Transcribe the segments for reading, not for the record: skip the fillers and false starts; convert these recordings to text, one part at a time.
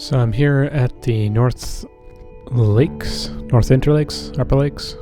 So I'm here at the North Interlakes, Upper Lakes.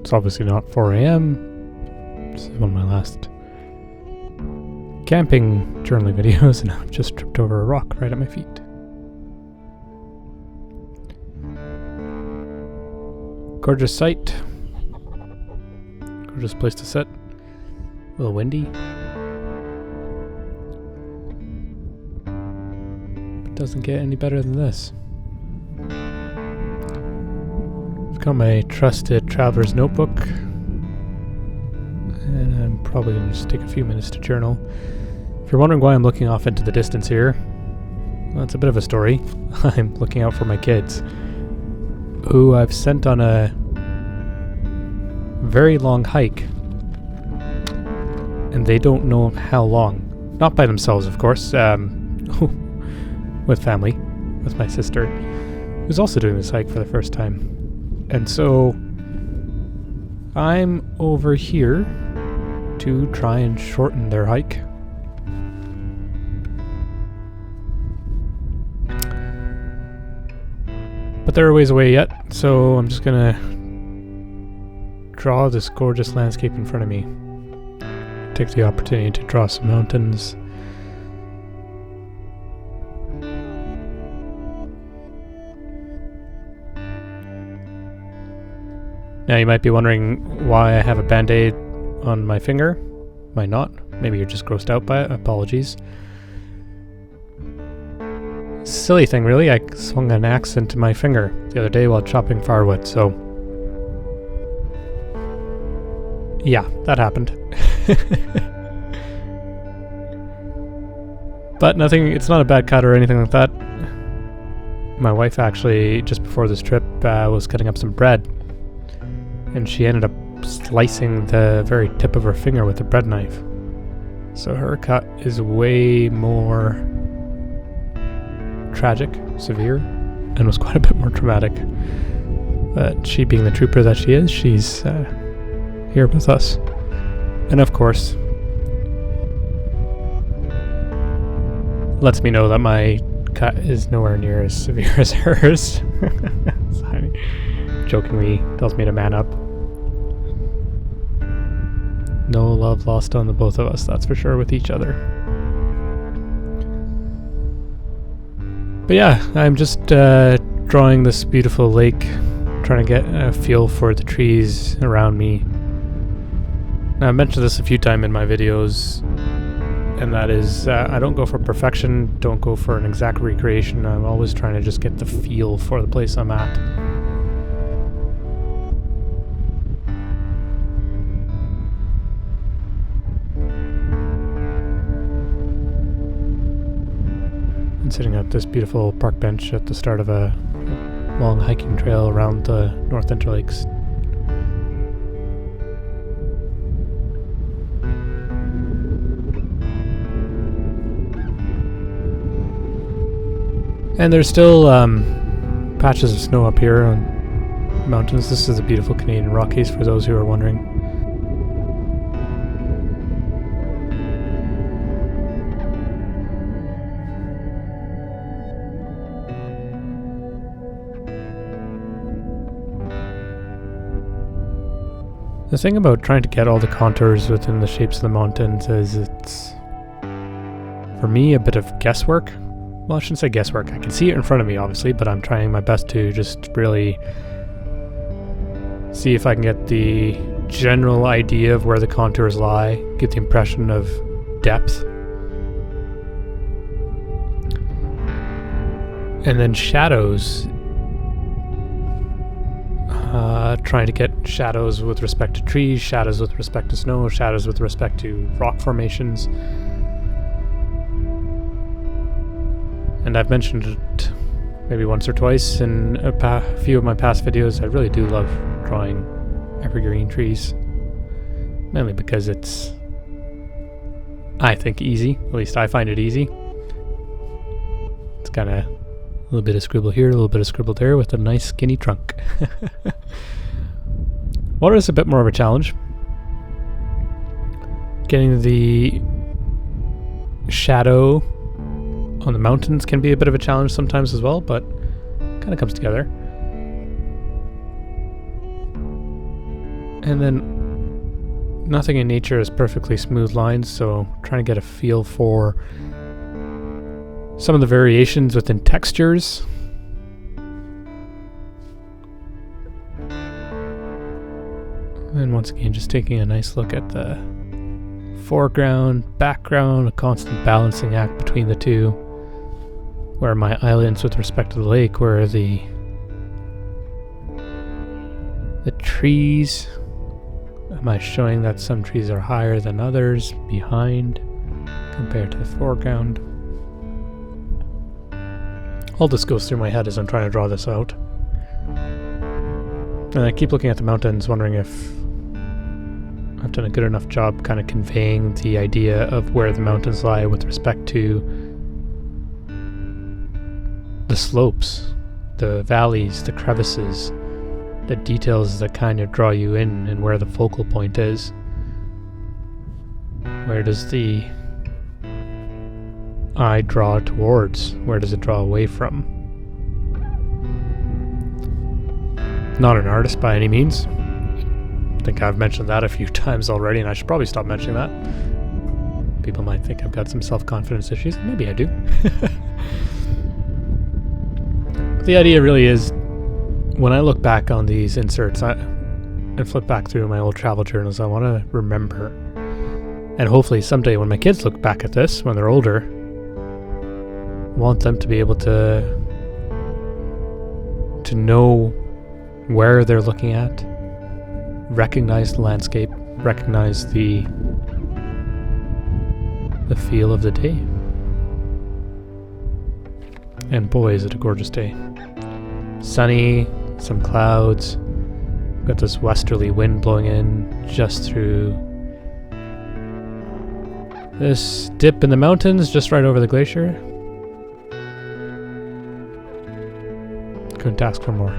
It's obviously not 4 a.m. This is one of my last camping journaling videos, and I've just tripped over a rock right at my feet. Gorgeous sight. Gorgeous place to sit. A little windy. Doesn't get any better than this. I've got my trusted traveler's notebook, and I'm probably going to just take a few minutes to journal. If you're wondering why I'm looking off into the distance here, well, it's a bit of a story. I'm looking out for my kids, who I've sent on a very long hike, and they don't know how long. Not by themselves, of course. With family, with my sister, who's also doing this hike for the first time. And so I'm over here to try and shorten their hike. But they're a ways away yet, so I'm just gonna draw this gorgeous landscape in front of me. Take the opportunity to draw some mountains. Now you might be wondering why I have a band-aid on my finger. Might not. Maybe you're just grossed out by it. Apologies. Silly thing, really. I swung an axe into my finger the other day while chopping firewood, so... yeah, that happened. But nothing, it's not a bad cut or anything like that. My wife actually, just before this trip, was cutting up some bread. And she ended up slicing the very tip of her finger with a bread knife. So her cut is way more tragic, severe, and was quite a bit more traumatic. But she, being the trooper that she is, she's here with us. And of course, lets me know that my cut is nowhere near as severe as hers. Jokingly tells me to man up. No love lost on the both of us, that's for sure, with each other. But yeah, I'm just drawing this beautiful lake, trying to get a feel for the trees around me. Now, I've mentioned this a few times in my videos, and that is, I don't go for perfection, don't go for an exact recreation. I'm always trying to just get the feel for the place I'm at. I'm sitting at this beautiful park bench at the start of a long hiking trail around the North Interlakes. And there's still patches of snow up here on mountains. This is the beautiful Canadian Rockies, for those who are wondering. The thing about trying to get all the contours within the shapes of the mountains is it's, for me, a bit of guesswork. Well, I shouldn't say guesswork. I can see it in front of me, obviously, but I'm trying my best to just really see if I can get the general idea of where the contours lie, get the impression of depth. And then shadows. Trying to get shadows with respect to trees, shadows with respect to snow, shadows with respect to rock formations. And I've mentioned it maybe once or twice in a few of my past videos. I really do love drawing evergreen trees, mainly because it's, I think, easy. At least I find it easy. It's kind of a little bit of scribble here, a little bit of scribble there with a nice skinny trunk. Water is a bit more of a challenge. Getting the shadow on the mountains can be a bit of a challenge sometimes as well, but kind of comes together. And then nothing in nature is perfectly smooth lines, so trying to get a feel for some of the variations within textures. And once again, just taking a nice look at the foreground, background, a constant balancing act between the two. Where are my islands with respect to the lake? Where are the trees? Am I showing that some trees are higher than others behind compared to the foreground? All this goes through my head as I'm trying to draw this out. And I keep looking at the mountains, wondering if I've done a good enough job kind of conveying the idea of where the mountains lie with respect to the slopes, the valleys, the crevices, the details that kind of draw you in and where the focal point is. Where does the eye draw towards? Where does it draw away from? Not an artist by any means. I think I've mentioned that a few times already, and I should probably stop mentioning that. People might think I've got some self-confidence issues. Maybe I do. The idea really is, when I look back on these inserts and flip back through my old travel journals, I want to remember, and hopefully someday when my kids look back at this, when they're older, I want them to be able to know where they're looking at, recognize the landscape, recognize the feel of the day. And boy, is it a gorgeous day. Sunny, some clouds, got this westerly wind blowing in just through this dip in the mountains just right over the glacier. Couldn't ask for more.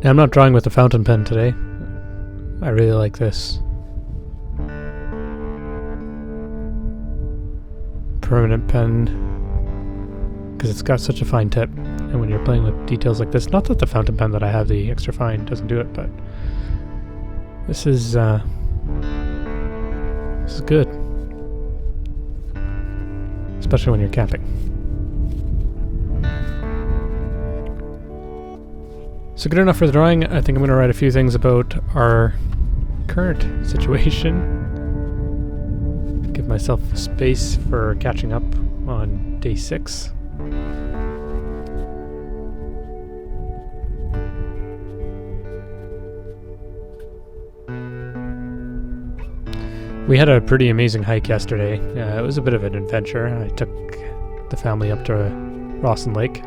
Now, I'm not drawing with a fountain pen today. I really like this permanent pen because it's got such a fine tip, and when you're playing with details like this, not that the fountain pen that I have, the extra fine, doesn't do it, but this is good, especially when you're camping. So good enough for the drawing. I think I'm going to write a few things about our current situation. Give myself space for catching up on day 6. We had a pretty amazing hike yesterday. It was a bit of an adventure. I took the family up to Rawson Lake,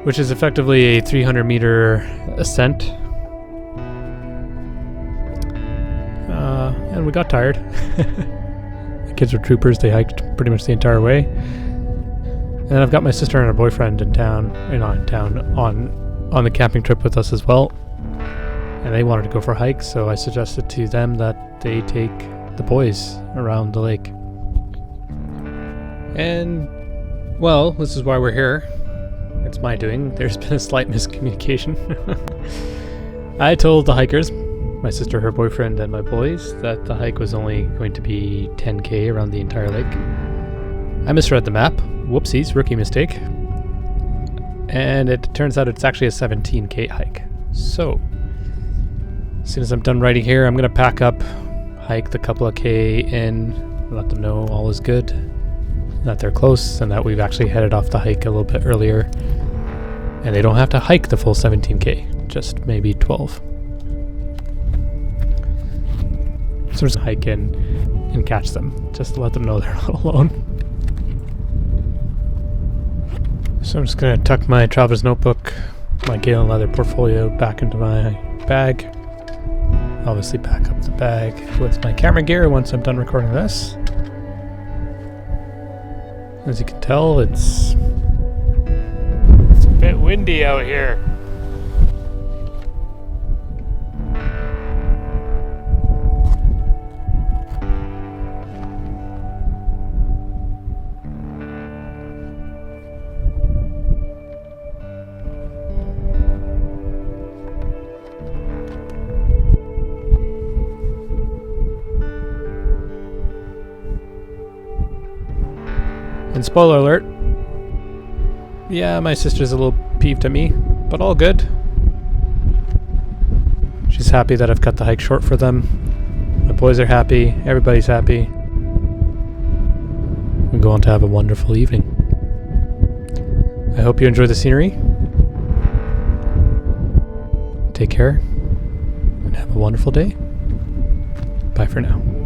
which is effectively a 300-meter ascent. And we got tired. The kids were troopers. They hiked pretty much the entire way. And I've got my sister and her boyfriend on the camping trip with us as well. And they wanted to go for a hike, so I suggested to them that they take the boys around the lake. And, well, this is why we're here. It's my doing. There's been a slight miscommunication. I told the hikers, my sister, her boyfriend, and my boys, that the hike was only going to be 10k around the entire lake. I misread the map. Whoopsies, rookie mistake. And it turns out it's actually a 17k hike. So, as soon as I'm done writing here, I'm going to pack up, hike the couple of k in, let them know all is good, that they're close, and that we've actually headed off the hike a little bit earlier. And they don't have to hike the full 17k, just maybe 12. So just hike in and catch them, just to let them know they're not alone. So I'm just going to tuck my traveler's notebook, my Galen leather portfolio back into my bag. Obviously pack up the bag with my camera gear once I'm done recording this. As you can tell, it's bit windy out here. And spoiler alert, yeah, my sister's a little peeved at me, but all good. She's happy that I've cut the hike short for them. My boys are happy, everybody's happy. We go on to have a wonderful evening. I hope you enjoy the scenery. Take care, and have a wonderful day. Bye for now.